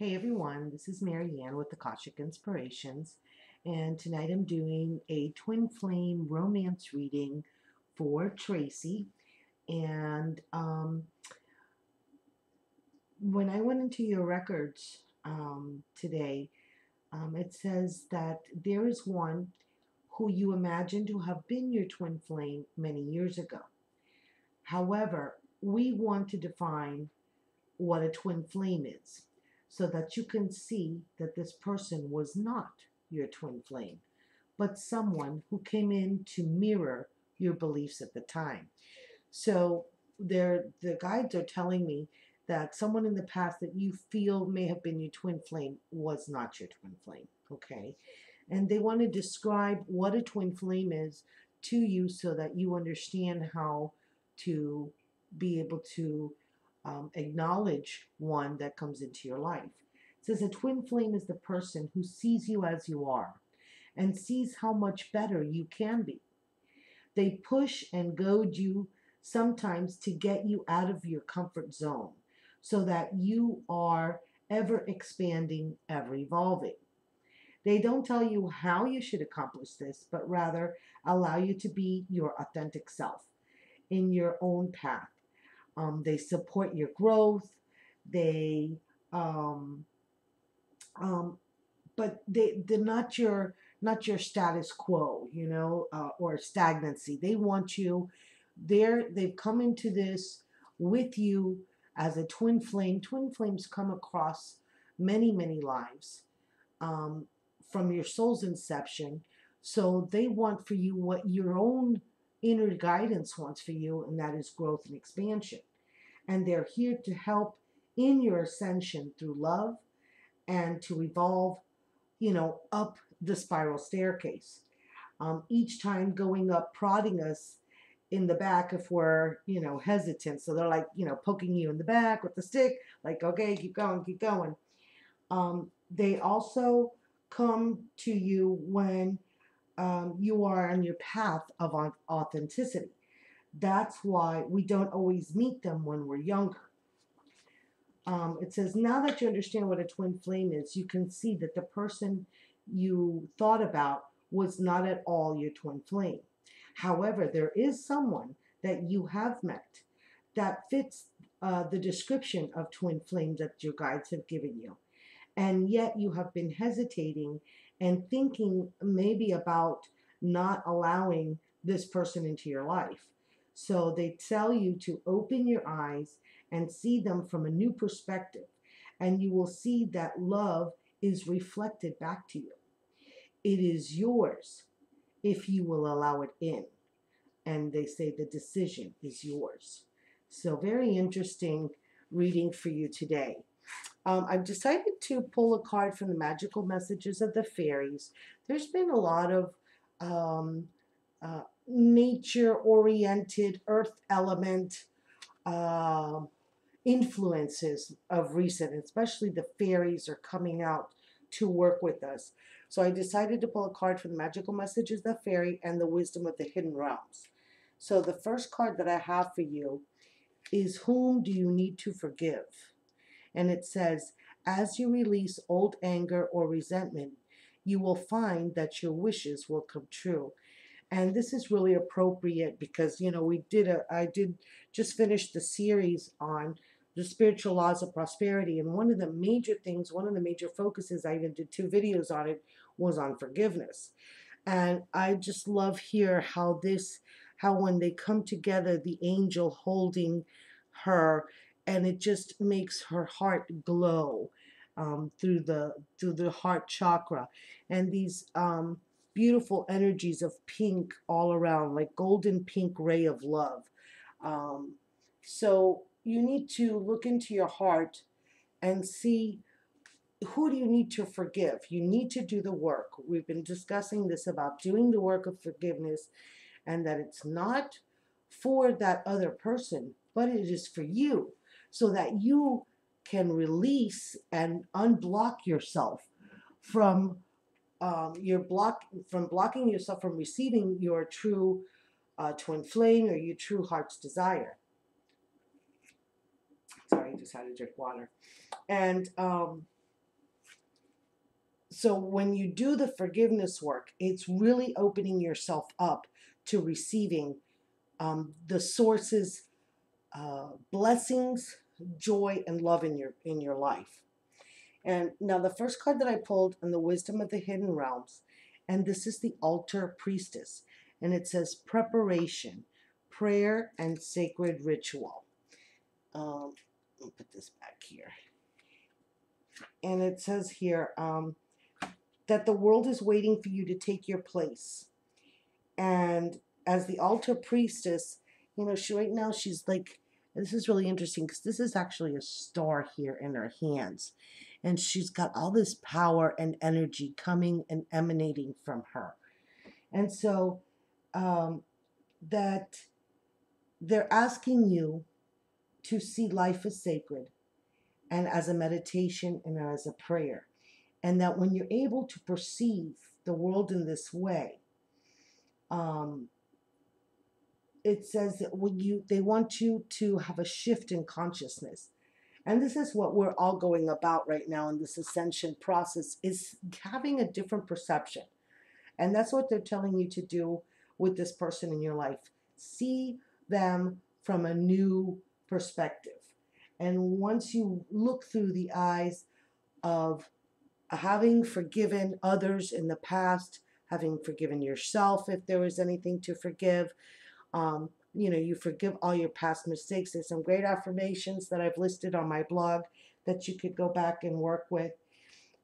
Hey everyone, this is Marianne with Akashic Inspirations, and tonight I'm doing a twin flame romance reading for Tracy. And when I went into your records today, it says that there is one who you imagine to have been your twin flame many years ago. However, we want to define what a twin flame is so that you can see that this person was not your twin flame, but someone who came in to mirror your beliefs at the time. So the guides are telling me that someone in the past that you feel may have been your twin flame was not your twin flame, okay? And they want to describe what a twin flame is to you so that you understand how to be able to acknowledge one that comes into your life. It says a twin flame is the person who sees you as you are and sees how much better you can be. They push and goad you sometimes to get you out of your comfort zone so that you are ever expanding, ever evolving. They don't tell you how you should accomplish this, but rather allow you to be your authentic self in your own path. They support your growth. They, um, um, but they're not your status quo, or stagnancy. They want you. They've come into this with you as a twin flame. Twin flames come across many lives um, from your soul's inception. So they want for you what your own inner guidance wants for you, and that is growth and expansion. And they're here to help in your ascension through love and to evolve, up the spiral staircase. Each time going up, prodding us in the back if we're, hesitant. So they're like, poking you in the back with the stick, like, okay, keep going, keep going. They also come to you when you are on your path of authenticity. That's why we don't always meet them when we're younger. It says, now that you understand what a twin flame is, you can see that the person you thought about was not at all your twin flame. However, there is someone that you have met that fits the description of twin flame that your guides have given you. And yet you have been hesitating and thinking maybe about not allowing this person into your life. So they tell you to open your eyes and see them from a new perspective, and you will see that love is reflected back to you. It is yours if you will allow it in. And they say the decision is yours. So, very interesting reading for you today. I've decided to pull a card from the magical messages of the fairies. There's been a lot of nature oriented, earth element uh, influences of recent, especially the fairies are coming out to work with us. So I decided to pull a card from the magical messages of the fairy and the wisdom of the hidden realms. So the first card that I have for you is, whom do you need to forgive? And it says, as you release old anger or resentment, you will find that your wishes will come true. And this is really appropriate because, I did just finish the series on the spiritual laws of prosperity. And one of the major things, one of the major focuses, I even did 2 videos on it, was on forgiveness. And I just love here how when they come together, the angel holding her, and it just makes her heart glow through the heart chakra, and these beautiful energies of pink all around, like golden pink ray of love. Um, so you need to look into your heart and see, who do you need to forgive? You need to do the work. We've been discussing this about doing the work of forgiveness, and that it's not for that other person, but it is for you, so that you can release and unblock yourself from from blocking yourself from receiving your true twin flame or your true heart's desire. Sorry, I just had to drink water. And So when you do the forgiveness work, it's really opening yourself up to receiving the source's blessings, joy, and love in your life. And now the first card that I pulled in the Wisdom of the Hidden Realms, and this is the Altar Priestess, and it says preparation, prayer, and sacred ritual. Let me put this back here. And it says here that the world is waiting for you to take your place. And as the Altar Priestess, she right now she's like, this is really interesting because this is actually a star here in her hands. And she's got all this power and energy coming and emanating from her. And so that they're asking you to see life as sacred and as a meditation and as a prayer. And that when you're able to perceive the world in this way, um, it says that they want you to have a shift in consciousness. And this is what we're all going about right now in this ascension process, is having a different perception. And that's what they're telling you to do with this person in your life. See them from a new perspective. And once you look through the eyes of having forgiven others in the past, having forgiven yourself if there was anything to forgive, you forgive all your past mistakes. There's some great affirmations that I've listed on my blog that you could go back and work with.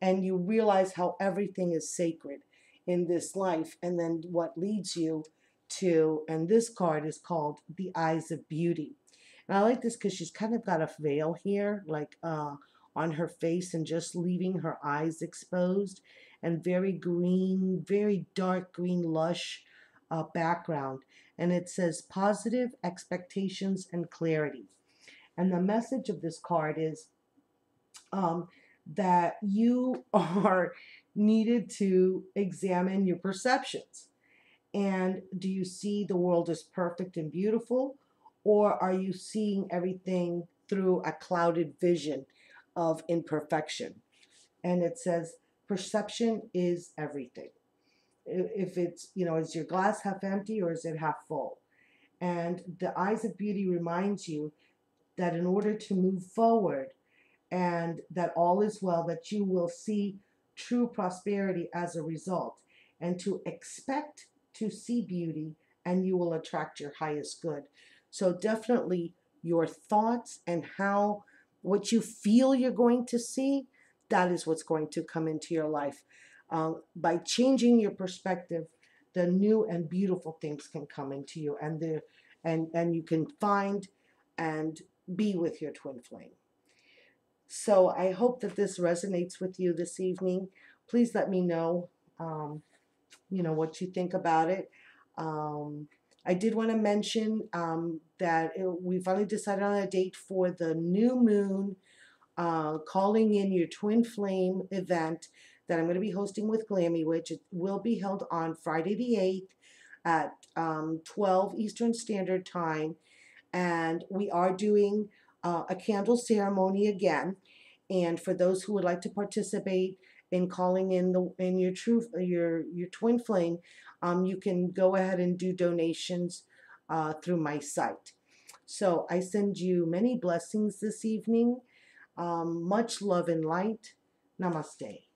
And you realize how everything is sacred in this life. And then what leads you to, and this card is called the Eyes of Beauty. And I like this because she's kind of got a veil here, like on her face, and just leaving her eyes exposed, and very green, very dark green, lush background. And it says positive expectations and clarity. And the message of this card is that you are needed to examine your perceptions. And do you see the world as perfect and beautiful, or are you seeing everything through a clouded vision of imperfection? And it says perception is everything. If it's, is your glass half empty or is it half full? And the Eyes of Beauty reminds you that in order to move forward, and that all is well, that you will see true prosperity as a result, and to expect to see beauty, and you will attract your highest good. So definitely your thoughts and what you feel you're going to see, that is what's going to come into your life. By changing your perspective, the new and beautiful things can come into you, and you can find and be with your twin flame. So I hope that this resonates with you this evening. Please let me know, what you think about it. I did want to mention that we finally decided on a date for the new moon calling in your twin flame event that I'm going to be hosting with Glammy Witch. It will be held on Friday the 8th at 12 Eastern Standard Time. And we are doing a candle ceremony again. And for those who would like to participate in calling in your twin flame, you can go ahead and do donations through my site. So I send you many blessings this evening. Much love and light. Namaste.